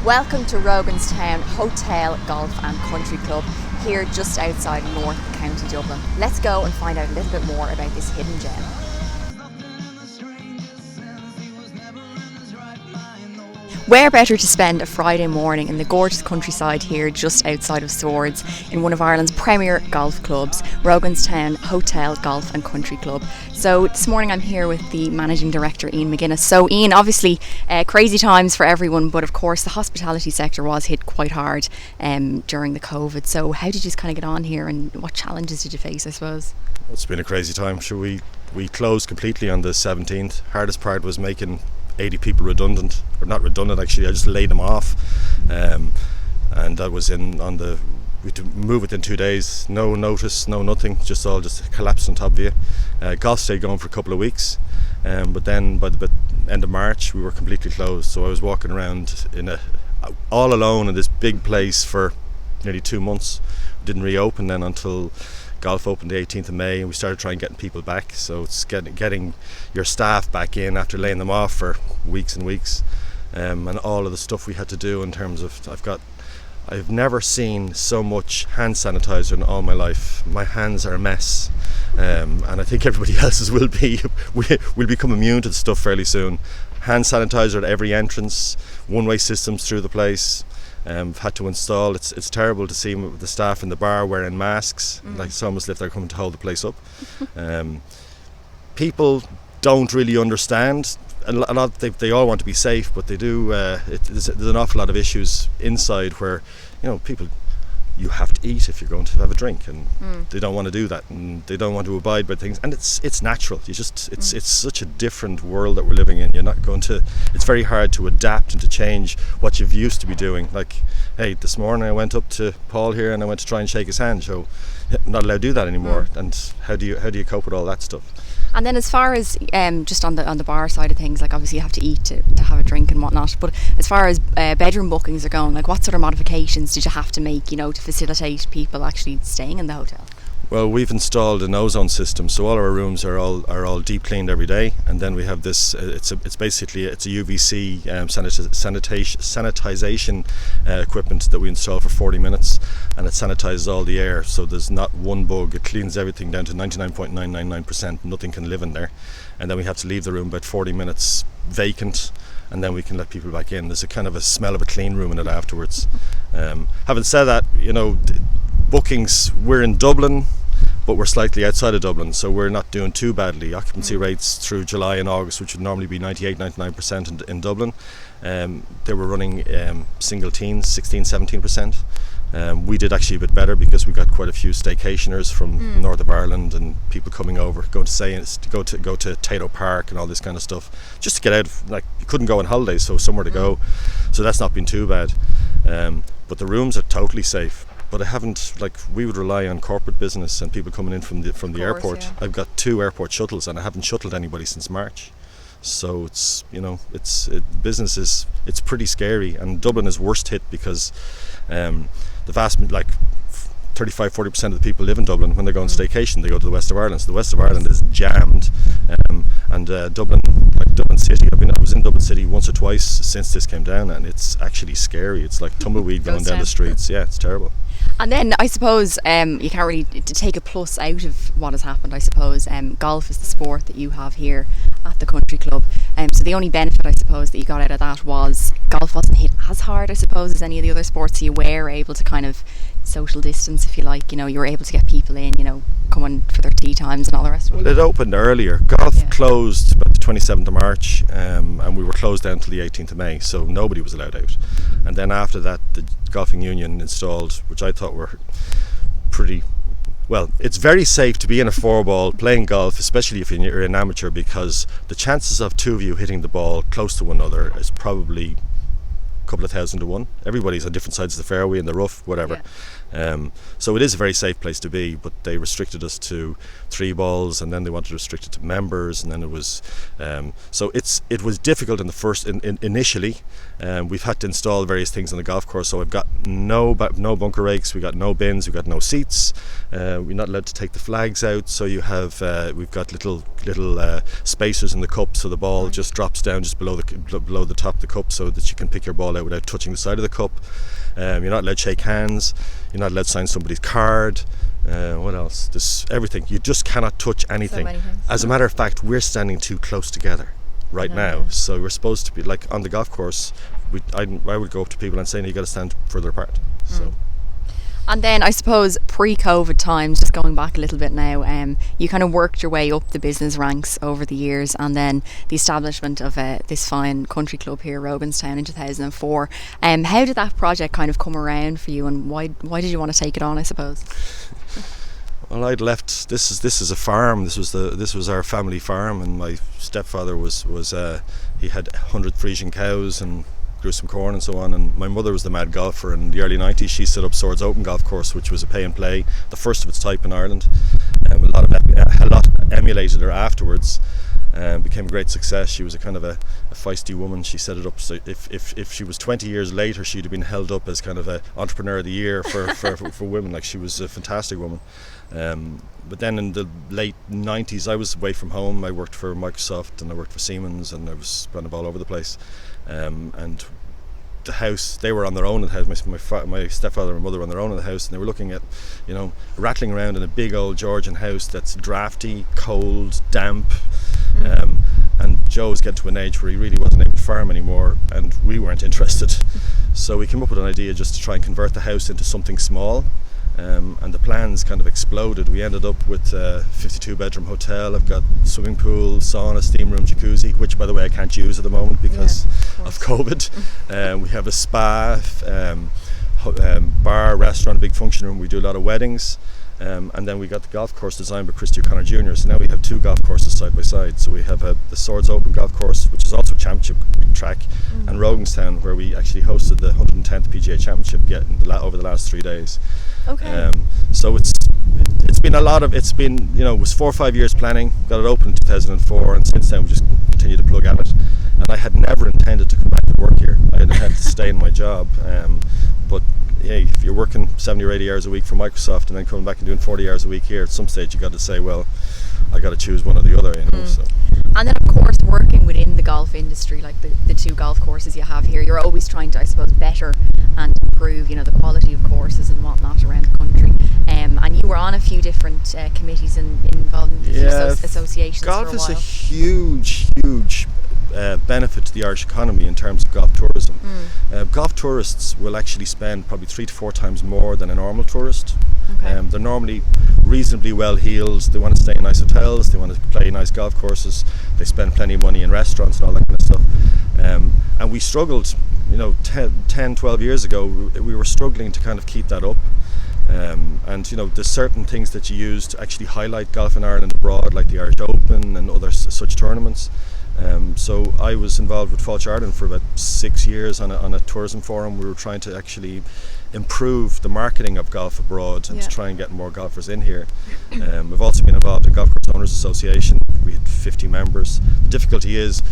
Welcome to Roganstown Hotel, Golf and Country Club, here just outside North County Dublin. Let's go and find out a little bit more about this hidden gem. Where better to spend a Friday morning in the gorgeous countryside here just outside of Swords in one of Ireland's premier golf clubs, Roganstown Hotel, Golf and Country Club. So this morning I'm here with the Managing Director, Ian McGuinness. So Ian, obviously crazy times for everyone, but of course the hospitality sector was hit quite hard during the COVID. So how did you just kind of get on here and what challenges did you face, I suppose? It's been a crazy time. Sure, we closed completely on the 17th. Hardest part was making 80 people redundant, or not redundant actually, I just laid them off, and that was we had to move within 2 days, no notice, no nothing, just collapsed on top of you. Golf stayed going for a couple of weeks, but then by the end of March we were completely closed, so I was walking around all alone in this big place for nearly 2 months. Didn't reopen then until golf opened the 18th of May, and we started trying getting people back. So it's getting your staff back in after laying them off for weeks and weeks, and all of the stuff we had to do in terms of I've never seen so much hand sanitizer in all my life. My hands are a mess, and I think everybody else's will be. We'll become immune to the stuff fairly soon. Hand sanitizer at every entrance, one-way systems through the place. Had to install. It's terrible to see the staff in the bar wearing masks, like it's almost as if they're coming to hold the place up. People don't really understand. A lot they all want to be safe, but they do. There's an awful lot of issues inside where, people, you have to eat if you're going to have a drink, and they don't want to do that, and they don't want to abide by things, and it's natural. It's such a different world that we're living in. You're not going to. It's very hard to adapt and to change what you've used to be doing. Like, hey, this morning I went up to Paul here and I went to try and shake his hand. So, I'm not allowed to do that anymore. And how do you cope with all that stuff? And then as far as just on the bar side of things, like obviously you have to eat to have a drink and whatnot, but as far as bedroom bookings are going, like what sort of modifications did you have to make, to facilitate people actually staying in the hotel? Well, we've installed an ozone system, so all our rooms are all deep cleaned every day, and then we have this. It's basically a UVC sanitization equipment that we install for 40 minutes, and it sanitizes all the air, so there's not one bug. It cleans everything down to 99.999%. Nothing can live in there, and then we have to leave the room about 40 minutes vacant, and then we can let people back in. There's a kind of a smell of a clean room in it afterwards. Having said that, bookings, we're in Dublin, but we're slightly outside of Dublin, so we're not doing too badly. Occupancy rates through July and August, which would normally be 98-99% in Dublin, they were running single teens, 16-17%. We did actually a bit better because we got quite a few staycationers from north of Ireland and people coming over, go to Tato Park and all this kind of stuff, just to get out. Like, you couldn't go on holidays, so somewhere to go. So that's not been too bad. But the rooms are totally safe. But I haven't, we would rely on corporate business and people coming in from the airport. Yeah. I've got 2 airport shuttles and I haven't shuttled anybody since March. So it's business is pretty scary, and Dublin is worst hit because the vast 35-40% of the people live in Dublin. When they go on staycation, they go to the west of Ireland. So the west of Ireland is jammed, and Dublin City. I was in Dublin City once or twice since this came down, and it's actually scary. It's like tumbleweed going down the streets. Yeah, it's terrible. And then I suppose you can't really take a plus out of what has happened. I suppose golf is the sport that you have here at the country club, so the only benefit I suppose that you got out of that was golf wasn't hit as hard, I suppose, as any of the other sports. So you were able to kind of social distance, if you like. You were able to get people in, coming for their tea times and all the rest of it. Well, it opened earlier. Golf closed about the 27th of March, and we were closed down until the 18th of May, so nobody was allowed out. And then after that, the golfing union installed, which I thought were pretty well. It's very safe to be in a 4-ball playing golf, especially if you're an amateur, because the chances of 2 of you hitting the ball close to one another is probably a couple of thousand to 1. Everybody's on different sides of the fairway, in the rough, whatever. So it is a very safe place to be, but they restricted us to 3 balls, and then they wanted to restrict it to members, and then it was so it was difficult in the first initially. We've had to install various things on the golf course, so I've got no bunker rakes, we got no bins, we got no seats, we're not allowed to take the flags out, so you have we've got little little spacers in the cup, so the ball just drops down just below the top of the cup, so that you can pick your ball out without touching the side of the cup. You're not allowed to shake hands. You're not allowed to sign somebody's card. What else? There's everything. You just cannot touch anything. So many things. As a matter of fact, we're standing too close together right now. So we're supposed to be, like on the golf course, I would go up to people and say, no, you got to stand further apart. So. And then I suppose pre-COVID times, just going back a little bit now, you kind of worked your way up the business ranks over the years, and then the establishment of this fine country club here, Roganstown, in 2004. How did that project kind of come around for you, and why did you want to take it on, I suppose? Well, I'd left. This is a farm. This was our family farm, and my stepfather was he had 100 Frisian cows and grew some corn and so on, and my mother was the mad golfer. In the early 90s she set up Swords Open Golf Course, which was a pay and play, the first of its type in Ireland. A lot emulated her afterwards. Became a great success. She was a kind of a feisty woman. She set it up, so if she was 20 years later, she'd have been held up as kind of a entrepreneur of the year for women. Like, she was a fantastic woman. But then in the late 90s I was away from home. I worked for Microsoft and I worked for Siemens, and I was kind of all over the place. And the house, they were on their own in the house. My stepfather and mother were on their own in the house, and they were looking at, rattling around in a big old Georgian house that's drafty, cold, damp. And Joe was getting to an age where he really wasn't able to farm anymore, and we weren't interested. So we came up with an idea just to try and convert the house into something small. And the plans kind of exploded. We ended up with a 52-bedroom hotel. I've got swimming pool, sauna, steam room, jacuzzi, which, by the way, I can't use at the moment because of COVID. We have a spa, bar, restaurant, big function room. We do a lot of weddings. And then we got the golf course designed by Christy O'Connor Jr. So now we have two golf courses side by side. So we have the Swords Open Golf Course, which is also a championship track, and Roganstown, where we actually hosted the 110th PGA Championship over the last 3 days. Okay. So it's been it was 4 or 5 years planning. Got it open in 2004, and since then we just continued to plug at it. And I had never intended to come back to work here. I had intended to stay in my job, but hey, if you're working 70 or 80 hours a week for Microsoft and then coming back and doing 40 hours a week here, at some stage you got to say, well, I got to choose one or the other, So. And then, of course, working within the golf industry, like the two golf courses you have here, you're always trying to, I suppose, better and improve, the quality of courses and whatnot around the country. And you were on a few different committees and involved in a few associations golf for a while. Golf is a huge benefit to the Irish economy in terms of golf tourism. Golf tourists will actually spend probably 3 to 4 times more than a normal tourist. Okay. They're normally reasonably well heeled. They want to stay in nice hotels, they want to play nice golf courses, they spend plenty of money in restaurants and all that kind of stuff. And we struggled, 10, 12 years ago, we were struggling to kind of keep that up. And there's certain things that you use to actually highlight golf in Ireland abroad, like the Irish Open and other such tournaments. So I was involved with Fáilte Ireland for about 6 years on a tourism forum. We were trying to actually improve the marketing of golf abroad and to try and get more golfers in here. We've also been involved in Golf Course Owners Association. We had 50 members. The difficulty is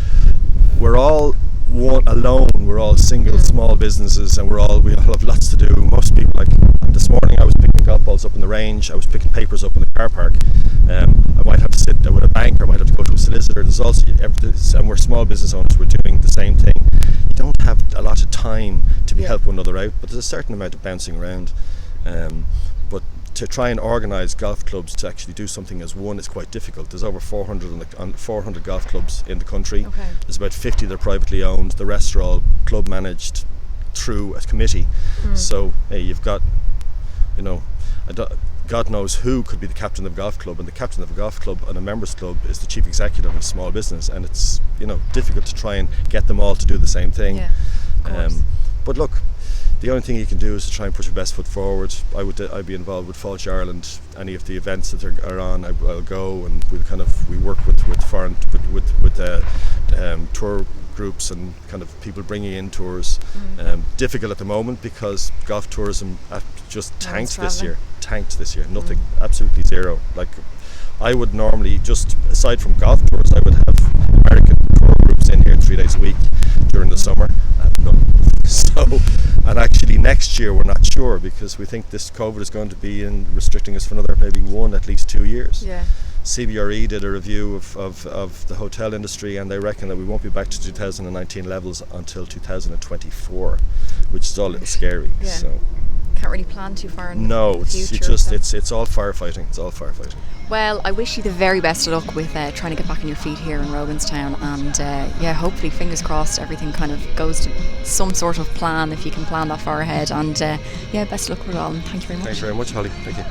we're all we're all single small businesses, and we all have lots to do. Most people, like this morning I was picking golf balls up in the range, I was picking papers up in the car park. I might have to sit there with a banker, I might have to go to a solicitor. There's also and we're small business owners, we're doing the same thing. You don't have a lot of time to help one another out, but there's a certain amount of bouncing around. But to try and organise golf clubs to actually do something as one is quite difficult. There's over 400 golf clubs in the country. Okay. There's about 50 that are privately owned. The rest are all club managed through a committee. So you've got, God knows who could be the captain of a golf club, and the captain of a golf club and a members club is the chief executive of a small business, and it's difficult to try and get them all to do the same thing. Yeah, of course. But look, the only thing you can do is to try and put your best foot forward. I'd be involved with Fáilte Ireland. Any of the events that are on, I'll go, and we work with foreign tour groups and kind of people bringing in tours. Difficult at the moment because golf tourism just tanked this year. Nothing, absolutely zero. Like, I would normally, just aside from golf tours, I would have American tour groups in here 3 days a week during the summer. I have none. So, and actually next year we're not sure, because we think this COVID is going to be restricting us for another maybe 1, at least 2 years. Yeah. CBRE did a review of the hotel industry, and they reckon that we won't be back to 2019 levels until 2024, which is all a little scary. Yeah. So Can't really plan too far in no, the it's future. it's all firefighting. It's all firefighting. Well, I wish you the very best of luck with trying to get back on your feet here in Roganstown, and hopefully, fingers crossed, everything kind of goes to some sort of plan if you can plan that far ahead. And best of luck with it all. And thank you very much. Thanks very much, Holly. Thank you.